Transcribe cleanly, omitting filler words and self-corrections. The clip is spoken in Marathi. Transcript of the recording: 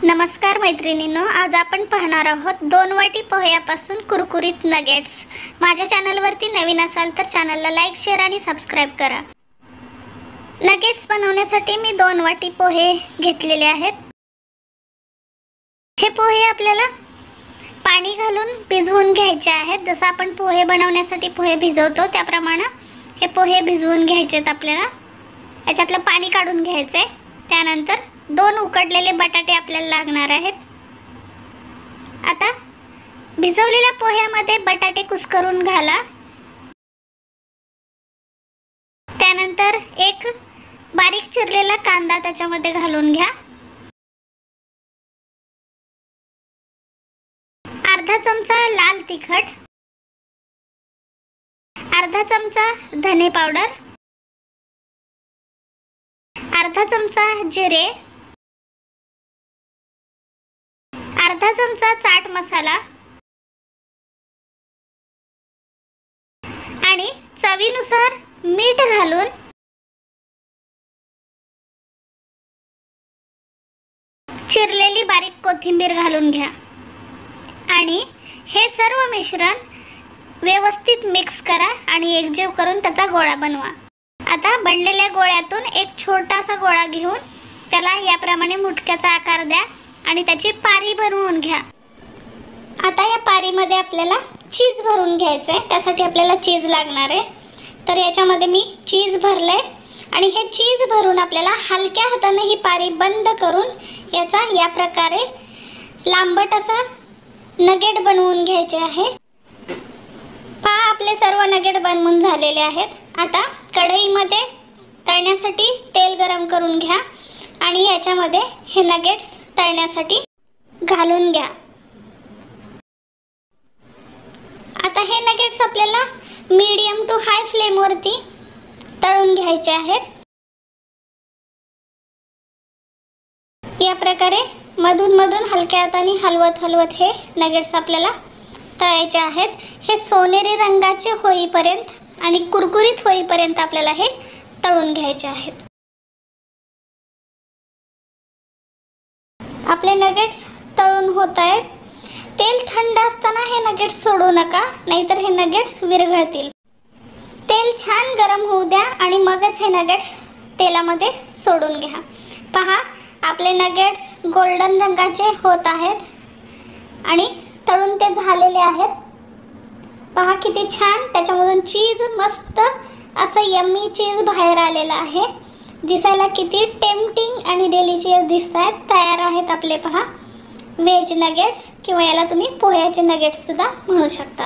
नमस्कार मैत्रिणींनो, आज आपण पाहणार आहोत 2 वाटी पोह्यापासून कुरकुरीत नगेट्स। माझ्या चॅनलवरती नवीन असाल तर चॅनलला लाईक, शेअर आणि सबस्क्राइब करा। नगेट्स बनवण्यासाठी मी 2 वाटी पोहे घेतलेले आहेत। हे पोहे आपल्याला पाणी घालून भिजवून घ्यायचे आहेत। जसं आपण पोहे बनवण्यासाठी पोहे भिजवतो त्याप्रमाणे हे पोहे भिजवून घ्यायचेत। आपल्याला याच्यातलं पाणी काढून घ्यायचे। त्यानंतर 2 उकडलेले बटाटे आपल्याला लागणार आहेत। आता भिजवलेल्या पोह्यामध्ये बटाटे कुस्करून घाला। त्यानंतर एक बारीक चिरलेला कांदा त्याच्यामध्ये घालून घ्या। अर्धा चमचा लाल तिखट, अर्धा चमचा धने पावडर, अर्धा चमचा जिरे, अर्धा चमचा चाट मसाला आणि चवीनुसार मीठ घालून चिरलेली बारीक कोथिंबीर घालून घ्या आणि हे सर्व मिश्रण व्यवस्थित मिक्स करा आणि एकजीव करून त्याचा गोळा बनवा। आता बनलेल्या गोळ्यातून एक छोटासा गोळा घेऊन त्याला याप्रमाणे मुटक्याचा आकार द्या आणि त्याची पारी बनवून घ्या। आता या पारीमध्ये आपल्याला चीज भरून घ्यायचे आहे। त्यासाठी आपल्याला चीज लागणार आहे। तर याच्यामध्ये मी चीज भरले आणि हे चीज भरून आपल्याला हलक्या हाताने ही पारी बंद करून याचा या प्रकारे लांबट असा नगेट बनवून घ्यायचे आहे। पहा, आपले सर्व नगेट बनवून झालेले आहेत। आता कढईमध्ये तळण्यासाठी तेल गरम करून घ्या आणि याच्यामध्ये हे नगेट्स तळण्यासाठी घालून घ्या। आता हे नगेट्स आपल्याला मीडियम टू हाय फ्लेम वरती तळून घ्यायचे आहेत। या प्रकारे मधून मधून हलक्या हाताने हलवत हे नगेट्स आपल्याला तळायचे आहेत। हे सोनेरी रंगाचे होईपर्यंत आणि कुरकुरीत होईपर्यंत आपल्याला हे तळून घ्यायचे आहेत। आपले नगेट्स तळून होत आहेत। तेल थंड असताना हे नगेट्स सोडू नका, नाहीतर हे नगेट्स विरघळतील। तेल छान गरम होऊ द्या आणि मगच हे नगेट्स तेलामध्ये सोडून घ्या। पहा, आपले नगेट्स गोल्डन रंगाचे होत आहेत आणि तळून ते झालेले आहेत। पहा किती छान त्याच्यामधून चीज मस्त असं यम्मी चीज बाहेर आलेला आहे। दिसायला किती टेम्पटिंग आणि डिलिशियस दिसतात। तयार आहेत आपले पहा व्हेज नगेट्स, किंवा याला तुम्ही पोह्याचे नगेट्स सुद्धा म्हणू शकता।